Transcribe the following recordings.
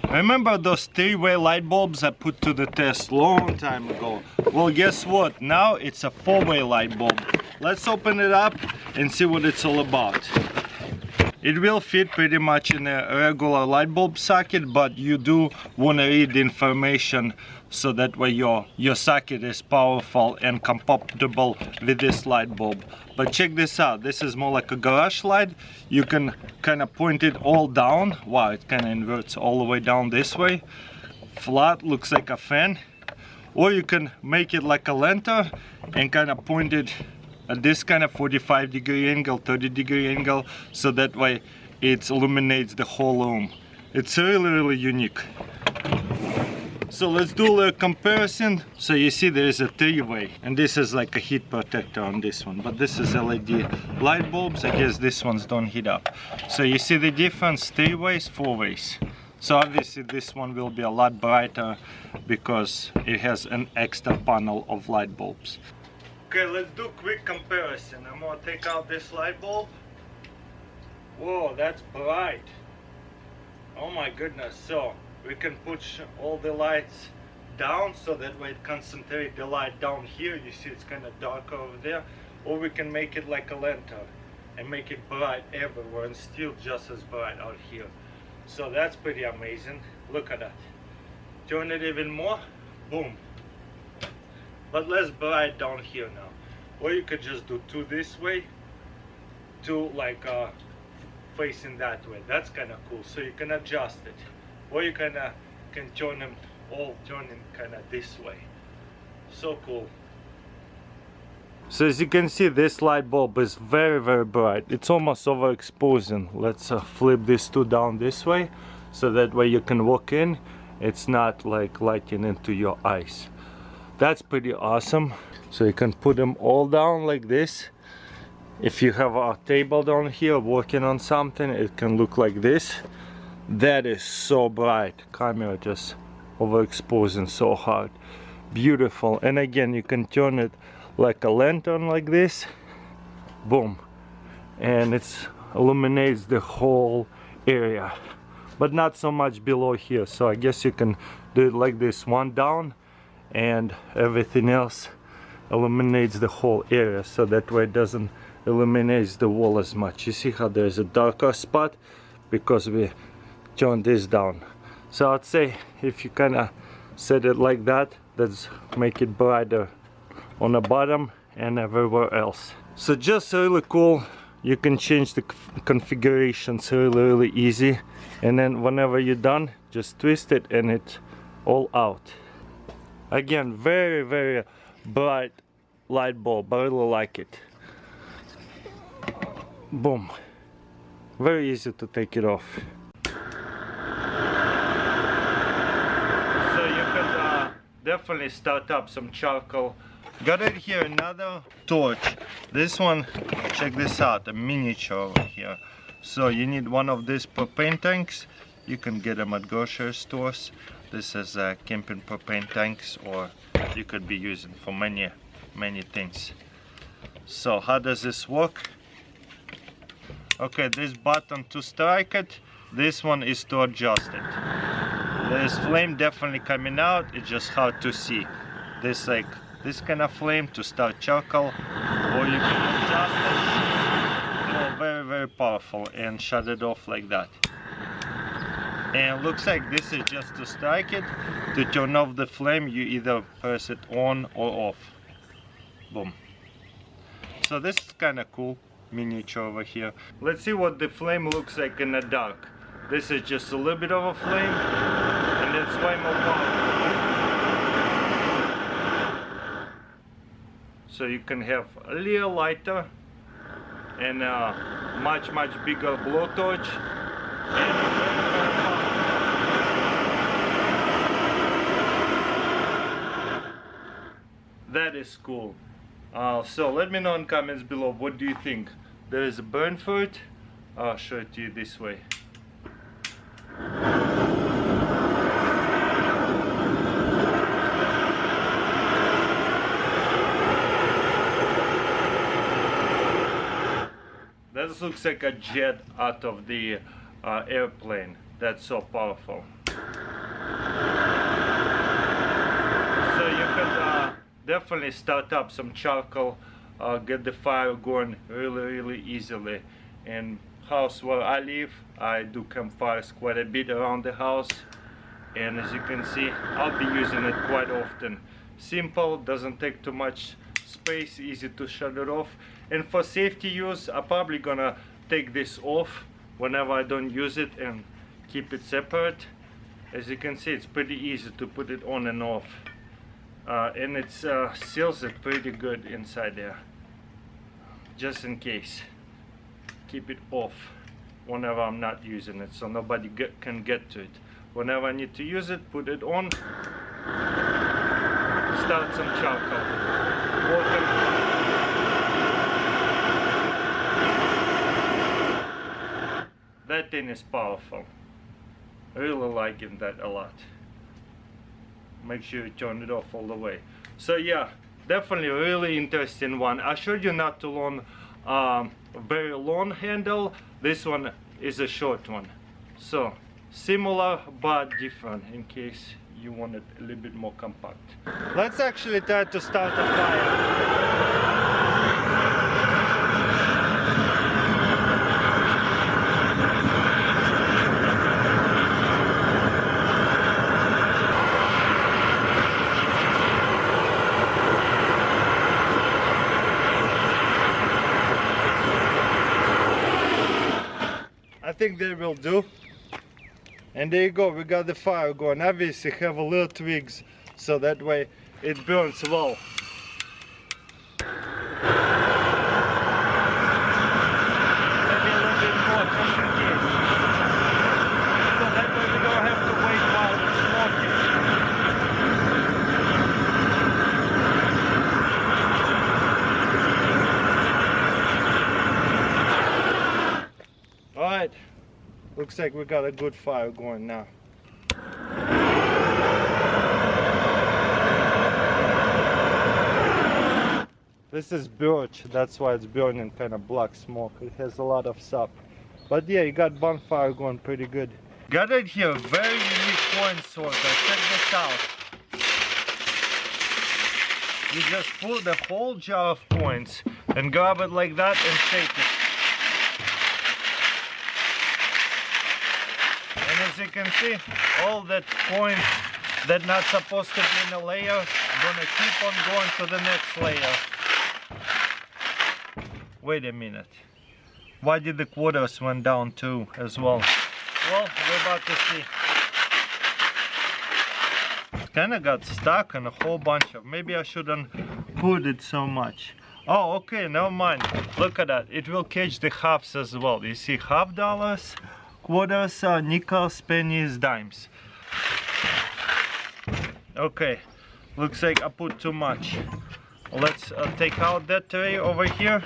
Remember those three-way light bulbs I put to the test long time ago? Well, guess what? Now it's a four-way light bulb. Let's open it up and see what it's all about. It will fit pretty much in a regular light bulb socket, but you do want to read the information so that way your socket is powerful and compatible with this light bulb. But check this out, this is more like a garage light. You can kind of point it all down. Wow, it kind of inverts all the way down this way. Flat, looks like a fan. Or you can make it like a lantern and kind of point it at this kind of 45-degree angle, 30-degree angle, so that way it illuminates the whole room. It's really unique. So let's do a little comparison. So you see there is a three-way, and this is like a heat protector on this one, but this is LED light bulbs. I guess these ones don't heat up. So you see the difference, three ways, four ways. So obviously this one will be a lot brighter because it has an extra panel of light bulbs. Okay, let's do a quick comparison. I'm gonna take out this light bulb. Whoa, that's bright. Oh my goodness. So we can push all the lights down so that way it concentrates the light down here. You see it's kind of darker over there. Or we can make it like a lantern and make it bright everywhere and still just as bright out here. So that's pretty amazing. Look at that. Turn it even more. Boom. But less bright down here now. Or you could just do two this way, two like facing that way. That's kind of cool. So you can adjust it. Or you can turn them all turning kind of this way. So cool. So as you can see, this light bulb is very bright. It's almost overexposing. Let's flip these two down this way, so that way you can walk in. It's not like lighting into your eyes. That's pretty awesome. So you can put them all down like this. If you have a table down here working on something, it can look like this. That is so bright. Camera just overexposing so hard. Beautiful. And again, you can turn it like a lantern like this. Boom. And it illuminates the whole area, but not so much below here. So I guess you can do it like this, one down, and everything else illuminates the whole area, so that way it doesn't illuminate the wall as much. You see how there's a darker spot because we turned this down. So I'd say if you kind of set it like that, that's make it brighter on the bottom and everywhere else. So just really cool. You can change the configurations really easy, and then whenever you're done, just twist it and it's all out. Again, very bright light bulb. I really like it. Boom. Very easy to take it off. So you can definitely start up some charcoal. Got it here, another torch. This one, check this out, a miniature over here. So you need one of these propane tanks. You can get them at grocery stores. This is camping propane tanks, or you could be using for many things. So how does this work? Okay, this button to strike it, this one is to adjust it. There's flame definitely coming out, it's just hard to see. This like this kind of flame to start charcoal, or you can adjust it. Oh, very powerful, and shut it off like that. And looks like this is just to strike it. To turn off the flame, you either press it on or off. Boom. So this is kind of cool, miniature over here. Let's see what the flame looks like in the dark. This is just a little bit of a flame, and it's way more powerful. So you can have a little lighter and a much bigger blowtorch. That is cool. So let me know in comments below, what do you think? There is a burn for it. I'll show it to you this way. That looks like a jet out of the airplane. That's so powerful. definitely start up some charcoal, get the fire going really easily. And house where I live, I do campfires quite a bit around the house, and as you can see, I'll be using it quite often. Simple, doesn't take too much space, easy to shut it off. And for safety use, I'm probably gonna take this off whenever I don't use it and keep it separate. As you can see, it's pretty easy to put it on and off, and it seals it pretty good inside there. Just in case, keep it off whenever I'm not using it, so nobody can get to it. Whenever I need to use it, put it on, start some charcoal, water. That thing is powerful. I really liking that a lot. Make sure you turn it off all the way. So yeah, definitely a really interesting one. I showed you not too long, very long handle. This one is a short one. So similar but different, in case you want it a little bit more compact. Let's actually try to start a fire. I think they will do. And there you go, we got the fire going. Obviously have a little twigs, so that way it burns well. Maybe a little bit more just in case. So that way we don't have to wait while it's smoking. Alright. Looks like we got a good fire going now. This is birch, that's why it's burning kind of black smoke. It has a lot of sap. But yeah, you got bonfire going pretty good. Got it here, very unique coin sorter. Check this out. You just pull the whole jar of coins and grab it like that and shake it. And as you can see, all that coins that not supposed to be in a layer, gonna keep on going to the next layer. Wait a minute. Why did the quarters went down too as well? Well, we're about to see. It kinda got stuck on a whole bunch of, maybe I shouldn't put it so much. Oh, okay, never mind. Look at that. It will catch the halves as well. You see, $50, quarters, nickels, pennies, dimes. Okay, looks like I put too much. Let's take out that tray over here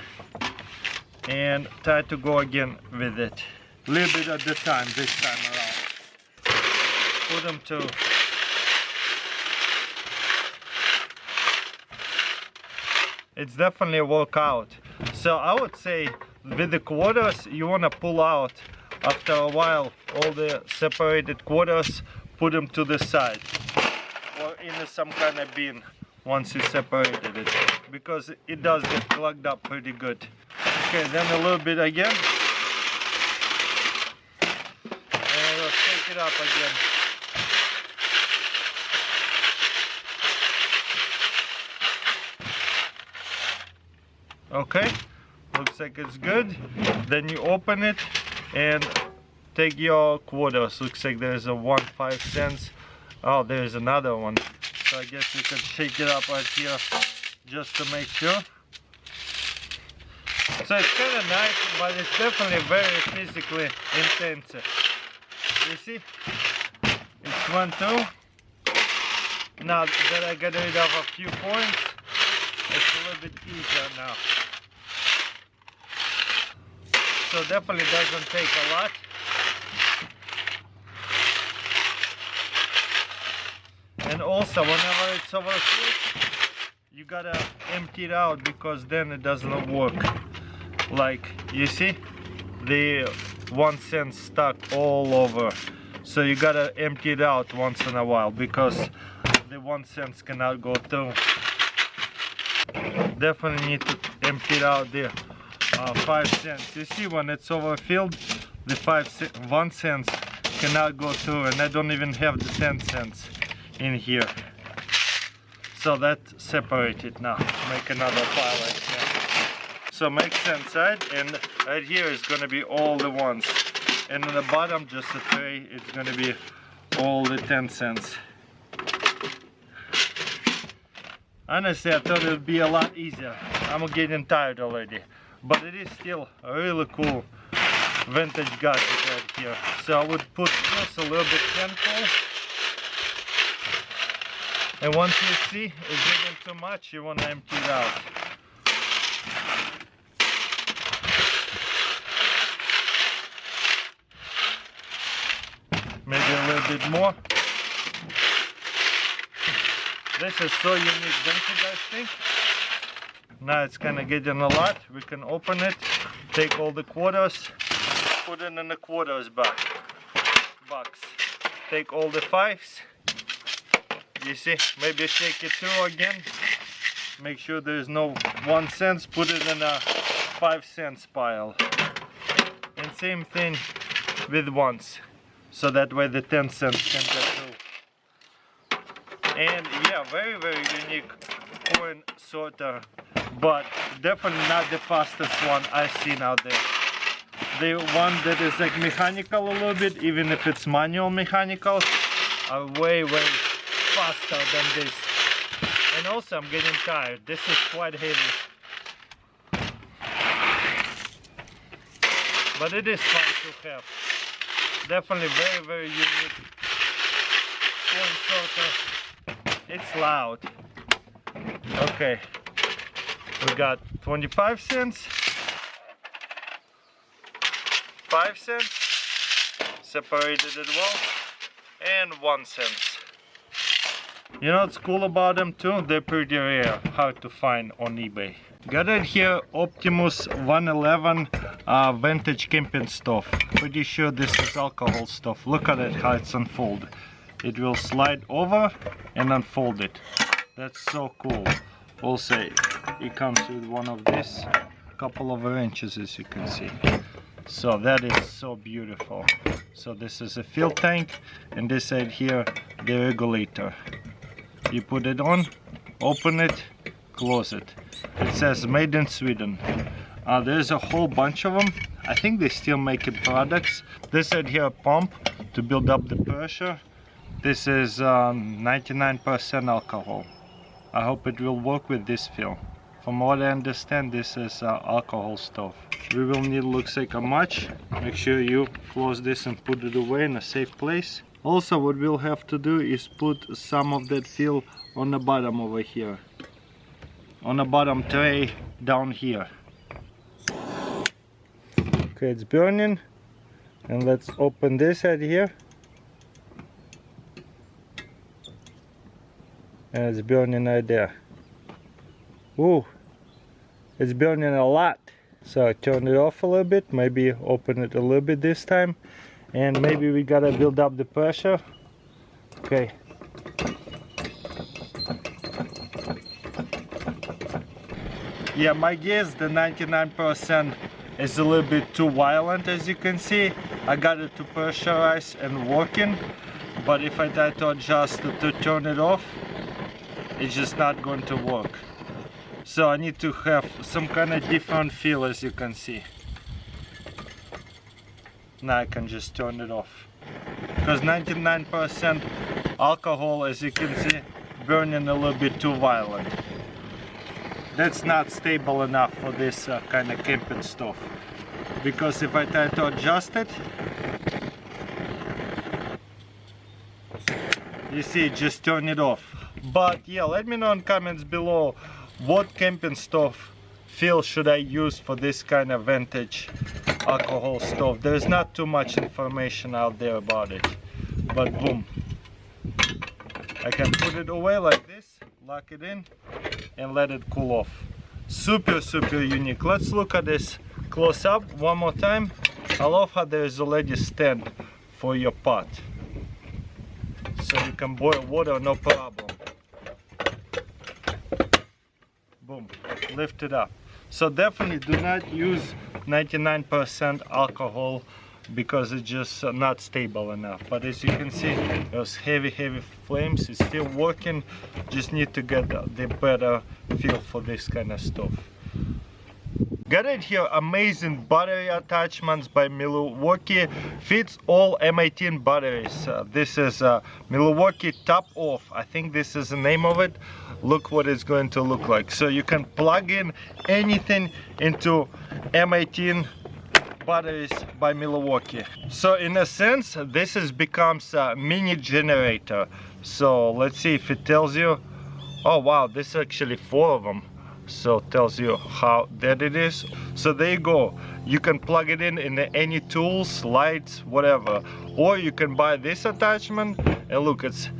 and try to go again with it. A little bit at the time this time around. Put them to. It's definitely a workout. So I would say with the quarters you want to pull out after a while all the separated quarters, put them to the side or in some kind of bin once you separated it, because it does get clogged up pretty good. Okay, then a little bit again and we'll shake it up again. Okay, looks like it's good. Then you open it and take your quarters. Looks like there's a 1 cents. Oh, there's another one. So I guess you can shake it up right here just to make sure. So it's kind of nice, but it's definitely very physically intensive. You see? It's 1, 2. Now that I got rid of a few points, it's a little bit easier now. So definitely doesn't take a lot. And also whenever it's overfilled, you gotta empty it out, because then it doesn't work. Like you see, the 1 cent stuck all over. So you gotta empty it out once in a while, because the 1 cent cannot go through. Definitely need to empty out the 5 cents. You see, when it's overfilled, the 1 cent cannot go through, and I don't even have the 10 cents in here. So that's separated now. Make another pile right here. So make sense, right? And right here is gonna be all the ones. And on the bottom, just a tray, it's gonna be all the 10 cents. Honestly, I thought it would be a lot easier. I'm getting tired already. But it is still a really cool vintage gadget right here. So I would put just a little bit handful. And once you see it's getting too much, you want to empty it out. Maybe a little bit more. This is so unique, don't you guys think? Now it's kind of getting a lot. We can open it, take all the quarters, put it in the quarters box. Take all the 5s. You see, maybe shake it through again. Make sure there's no 1 cent. Put it in a 5 cents pile. And same thing with ones. So that way the 10 cents can go through. And yeah, very, very unique coin sorter. But definitely not the fastest one I've seen out there. The one that is like mechanical a little bit, even if it's manual mechanical, are way, way faster than this. And also I'm getting tired. This is quite heavy. But it is fun to have. Definitely very, very unique coin sorter. It's loud. Okay. We got 25 cents, 5 cents, separated as well, and 1 cent. You know what's cool about them too? They're pretty rare, hard to find on eBay. Got it here, Optimus 111 vintage camping stove. Pretty sure this is alcohol stuff. Look at it, how it's unfolded. It will slide over and unfold it. That's so cool. Also, it comes with one of this, couple of wrenches, as you can see. So that is so beautiful. So this is a fill tank, and this side here, the regulator. You put it on, open it, close it. It says made in Sweden. There's a whole bunch of them. I think they still making products. This side here, a pump to build up the pressure. This is 99% alcohol. I hope it will work with this fill. From what I understand, this is alcohol stuff. We will need, looks like, a match. Make sure you close this and put it away in a safe place. Also, what we'll have to do is put some of that fill on the bottom over here. On the bottom tray down here. Okay, it's burning. And let's open this side here. And it's burning right there. Ooh, it's burning a lot. So I turn it off a little bit, maybe open it a little bit this time. And maybe we gotta build up the pressure. Okay. Yeah, my guess, the 99% is a little bit too violent, as you can see. I got it to pressurize and working. But if I try to adjust to turn it off, it's just not going to work. So I need to have some kind of different feel, as you can see. Now I can just turn it off. Because 99% alcohol, as you can see, burning a little bit too violent. That's not stable enough for this kind of camping stuff. Because if I try to adjust it, you see, just turn it off. But yeah, let me know in comments below what camping stove feel should I use for this kind of vintage alcohol stove. There's not too much information out there about it, but boom, I can put it away like this, lock it in, and let it cool off. Super, super unique. Let's look at this close up one more time. I love how there is already a stand for your pot, so you can boil water no problem. Boom. lift it up. So definitely do not use 99% alcohol because it's just not stable enough. But as you can see, those heavy flames, it's still working. Just need to get the better feel for this kind of stuff. Got it here, amazing battery attachments by Milwaukee. Fits all M18 batteries. This is Milwaukee Top Off. I think this is the name of it. Look what it's going to look like. So you can plug in anything into M18 batteries by Milwaukee. So in a sense, this becomes a mini generator. So let's see if it tells you. Oh wow, this is actually 4 of them. So it tells you how dead it is. So there you go. You can plug it in any tools, lights, whatever. Or you can buy this attachment, and look, it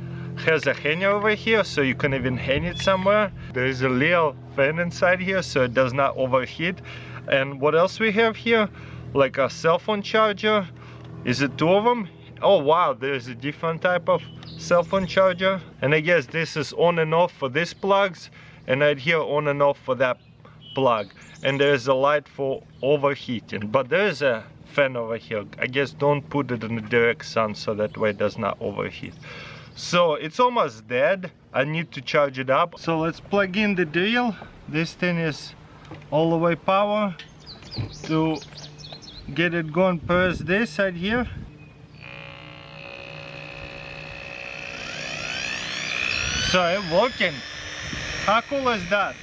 has a hanger over here, so you can even hang it somewhere. There is a little fan inside here, so it does not overheat. And what else we have here? Like a cell phone charger. Is it 2 of them? Oh wow, there's a different type of cell phone charger. And I guess this is on and off for these plugs, and right here on and off for that plug. And there's a light for overheating, but there's a fan over here. I guess don't put it in the direct sun, so that way it does not overheat. So it's almost dead. I need to charge it up. So let's plug in the drill. This thing is all the way power. To get it going, press this side here. So it's working. How cool is that?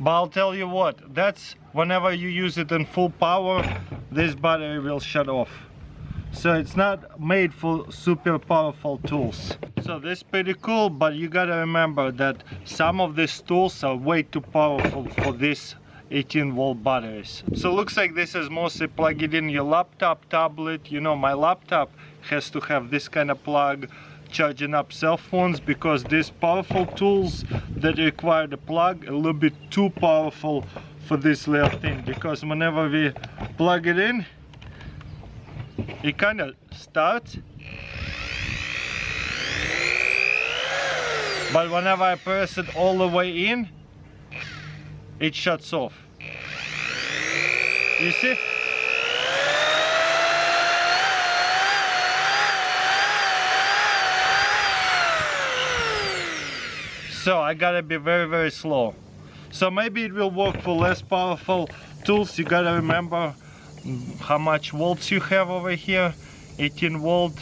But I'll tell you what, that's whenever you use it in full power, this battery will shut off. So it's not made for super powerful tools. So this is pretty cool, but you gotta remember that some of these tools are way too powerful for this 18-volt batteries. So looks like this is mostly plugged in your laptop, tablet. You know, my laptop has to have this kind of plug, charging up cell phones, because these powerful tools that require the plug a little bit too powerful for this little thing, because whenever we plug it in, it kind of starts, but whenever I press it all the way in, it shuts off. You see? So I gotta be very slow. So maybe it will work for less powerful tools. You gotta remember how much volts you have over here. 18 volt,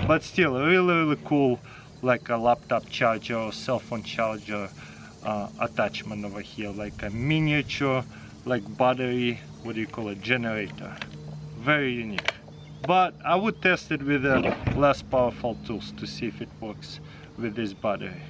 but still really cool, like a laptop charger or cell phone charger attachment over here, like a miniature, like battery, what do you call it, generator. Very unique. But I would test it with less powerful tools to see if it works with this battery.